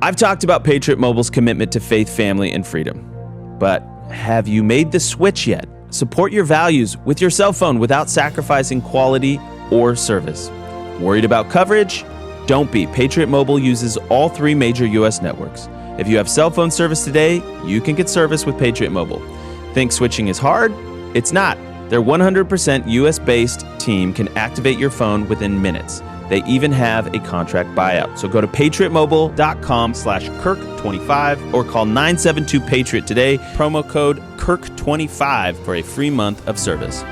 I've talked about Patriot Mobile's commitment to faith, family, and freedom. But have you made the switch yet? Support your values with your cell phone without sacrificing quality or service. Worried about coverage? Don't be. Patriot Mobile uses all 3 major U.S. networks. If you have cell phone service today, you can get service with Patriot Mobile. Think switching is hard? It's not. Their 100% U.S.-based team can activate your phone within minutes. They even have a contract buyout. So go to patriotmobile.com/Kirk25 or call 972-PATRIOT today. Promo code Kirk25 for a free month of service.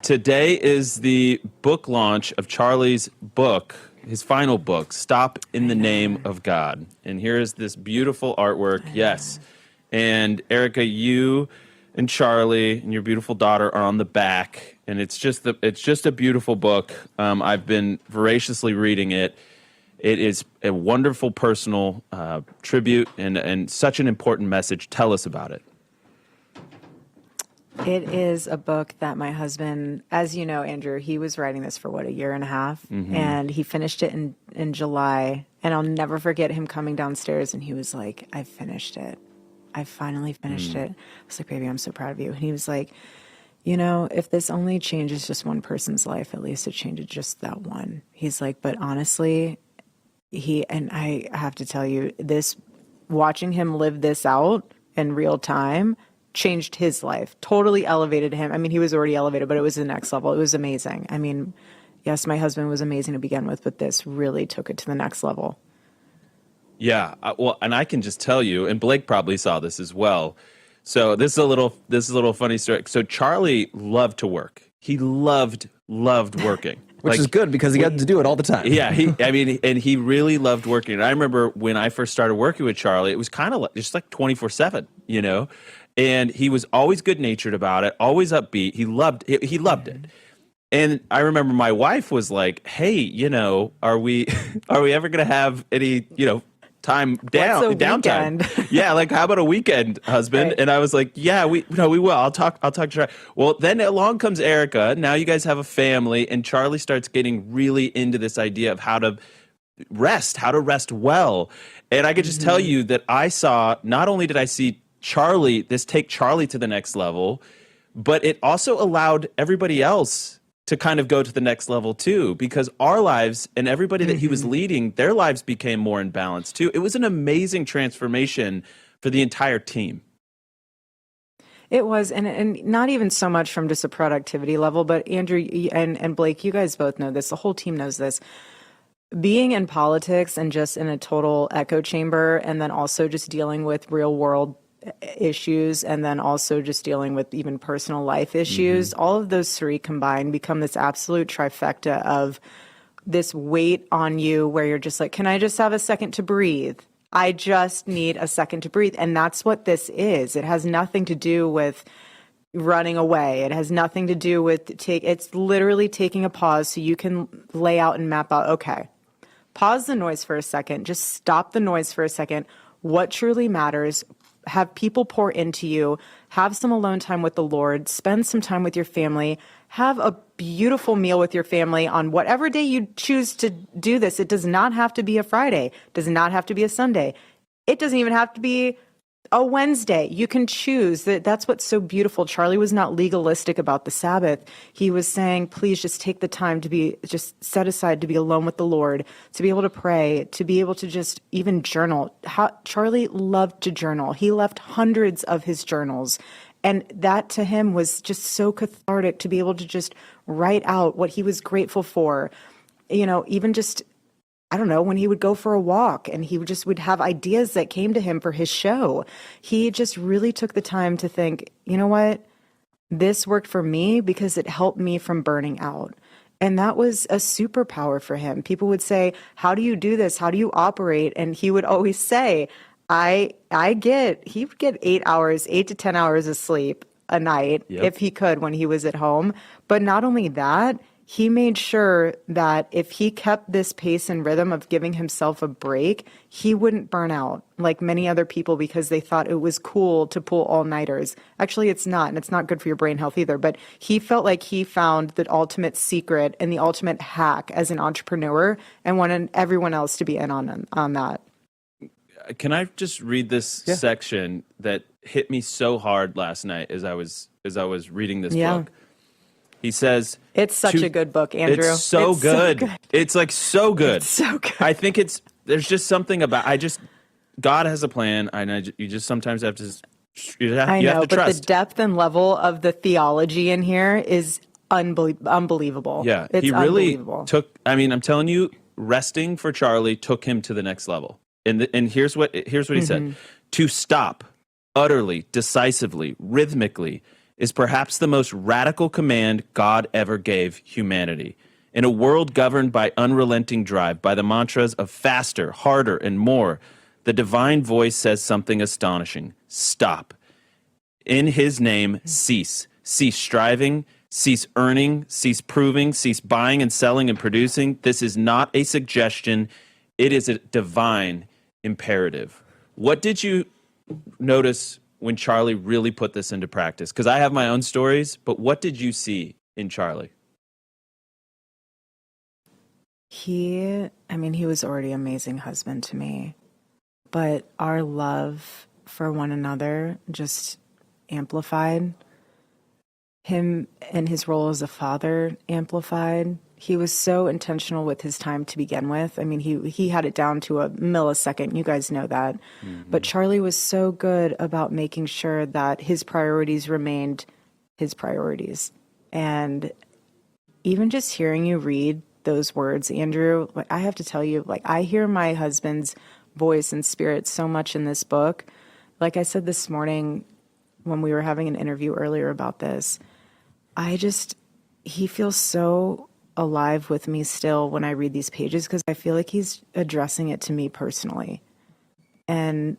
Today is the book launch of Charlie's book, his final book, Stop in the Name of God. And here is this beautiful artwork. Yes. And Erika, you and Charlie and your beautiful daughter are on the back, and it's just a beautiful book. I've been voraciously reading it. It is a wonderful personal tribute and such an important message. Tell us about it. It is a book that my husband, as you know, Andrew, he was writing this for, a year and a half, and he finished it in July, and I'll never forget him coming downstairs, and he was like, I finished it. I finally finished it. I was like, baby, I'm so proud of you. And he was like, if this only changes just one person's life, at least it changes just that one. He's like, but honestly, and I have to tell you, watching him live this out in real time changed his life, totally elevated him. I mean, he was already elevated, but it was the next level. It was amazing. I mean, yes, my husband was amazing to begin with, but this really took it to the next level. Yeah, well, and I can just tell you, and Blake probably saw this as well. So this is a little funny story. So Charlie loved to work. He loved working. Which is good because he got to do it all the time. Yeah, he really loved working. And I remember when I first started working with Charlie, it was kind of just like 24/7, And he was always good-natured about it, always upbeat. He loved it. And I remember my wife was like, "Hey, are we ever going to have any, time downtime? Yeah, like how about a weekend, husband?" Right. And I was like, "Yeah, we will. I'll talk to Charlie." Well, then along comes Erika. Now you guys have a family, and Charlie starts getting really into this idea of how to rest well. And I could just tell you that not only did I see take Charlie to the next level, but it also allowed everybody else to kind of go to the next level too, because our lives and everybody that he was leading, their lives became more in balance too. It was an amazing transformation for the entire team. It was, and not even so much from just a productivity level, but Andrew and Blake, you guys both know this. The whole team knows this. Being in politics and just in a total echo chamber, and then also just dealing with real world issues, and then also just dealing with even personal life issues, all of those 3 combined become this absolute trifecta of this weight on you where you're just like, can I just have a second to breathe? I just need a second to breathe. And that's what this is. It has nothing to do with running away. It has nothing to do with it's literally taking a pause so you can lay out and map out, okay, pause the noise for a second, just stop the noise for a second. What truly matters? Have people pour into you, have some alone time with the Lord, spend some time with your family, have a beautiful meal with your family on whatever day you choose to do this. It does not have to be a Friday, does not have to be a Sunday. It doesn't even have to be a Wednesday. You can choose. That's what's so beautiful. Charlie was not legalistic about the Sabbath. He was saying, please just take the time to just set aside to be alone with the Lord, to be able to pray, to be able to just even journal. Charlie loved to journal. He left hundreds of his journals. And that to him was just so cathartic to be able to just write out what he was grateful for. Even just, I don't know, when he would go for a walk and he would have ideas that came to him for his show. He just really took the time to think, you know what? This worked for me because it helped me from burning out. And that was a superpower for him. People would say, how do you do this? How do you operate? And he would always say, he would get 8 to 10 hours of sleep a night if he could when he was at home. But not only that, he made sure that if he kept this pace and rhythm of giving himself a break, he wouldn't burn out like many other people because they thought it was cool to pull all-nighters. Actually, it's not, and it's not good for your brain health either. But he felt like he found the ultimate secret and the ultimate hack as an entrepreneur and wanted everyone else to be in on that. Can I just read this section that hit me so hard last night as I was reading this book? He says, it's such a good book, Andrew. It's so good. It's like so good. It's so good. I think there's just something about, God has a plan. You just sometimes have to, you have to trust. But the depth and level of the theology in here is unbelievable. Yeah. It's he really unbelievable. I'm telling you, resting for Charlie took him to the next level. And here's what he said. To stop utterly, decisively, rhythmically, is perhaps the most radical command God ever gave humanity. In a world governed by unrelenting drive, by the mantras of faster, harder, and more, the divine voice says something astonishing. Stop. In his name, cease. Cease striving, cease earning, cease proving, cease buying and selling and producing. This is not a suggestion. It is a divine imperative. What did you notice when Charlie really put this into practice? Because I have my own stories, but what did you see in Charlie? He was already an amazing husband to me, but our love for one another just amplified. Him and his role as a father amplified. He was so intentional with his time to begin with. I mean, he had it down to a millisecond. You guys know that. But Charlie was so good about making sure that his priorities remained his priorities. And even just hearing you read those words, Andrew, like, I have to tell you, like, I hear my husband's voice and spirit so much in this book. Like I said this morning when we were having an interview earlier about this, he feels so alive with me still when I read these pages because I feel like he's addressing it to me personally. And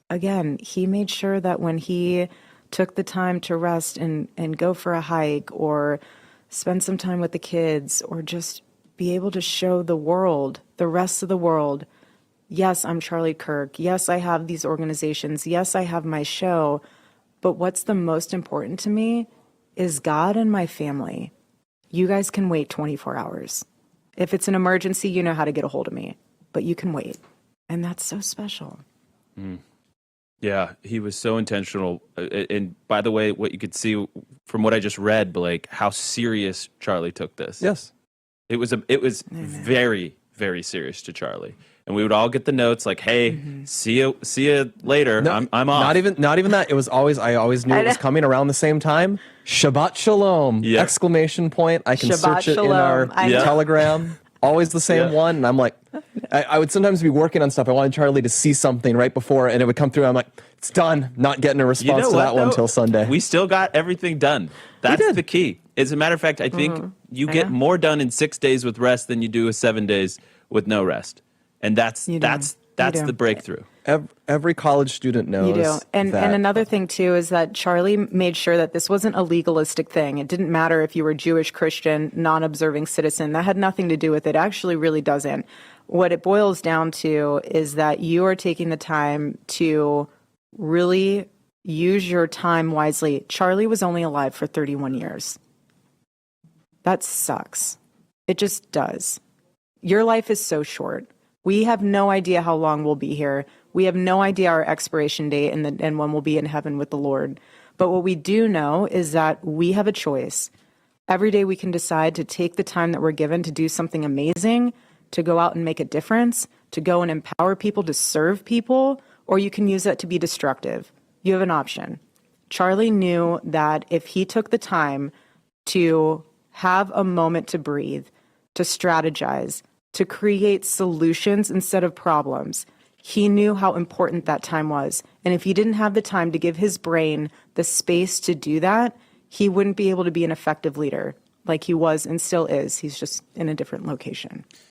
again, he made sure that when he took the time to rest and go for a hike or spend some time with the kids or just be able to show the world, the rest of the world, yes, I'm Charlie Kirk. Yes, I have these organizations. Yes, I have my show. But what's the most important to me is God and my family. You guys can wait 24 hours. If it's an emergency, you know how to get a hold of me, but you can wait. And that's so special. Yeah, he was so intentional. And by the way, what you could see from what I just read, Blake, how serious Charlie took this. Yes. It was very, very serious to Charlie. And we would all get the notes like, "Hey, see you later. No, I'm off." Not even that. It was always I always knew it was coming around the same time. Shabbat shalom! Yeah. Exclamation point! I can Shabbat search it shalom. in our Telegram. Always the same Yeah. one. And I'm like, I would sometimes be working on stuff. I wanted Charlie to see something right before, and it would come through. I'm like, it's done. Not getting a response to that one until Sunday. We still got everything done. That's the key. As a matter of fact, I think you get more done in 6 days with rest than you do with 7 days with no rest. And that's the breakthrough. Every college student knows. You do. And another thing, too, is that Charlie made sure that this wasn't a legalistic thing. It didn't matter if you were Jewish, Christian, non-observing citizen. That had nothing to do with it. Actually, really doesn't. What it boils down to is that you are taking the time to really use your time wisely. Charlie was only alive for 31 years. That sucks. It just does. Your life is so short. We have no idea how long we'll be here. We have no idea our expiration date and when we'll be in heaven with the Lord. But what we do know is that we have a choice. Every day we can decide to take the time that we're given to do something amazing, to go out and make a difference, to go and empower people, to serve people, or you can use that to be destructive. You have an option. Charlie knew that if he took the time to have a moment to breathe, to strategize, to create solutions instead of problems, he knew how important that time was. And if he didn't have the time to give his brain the space to do that, he wouldn't be able to be an effective leader like he was and still is. He's just in a different location.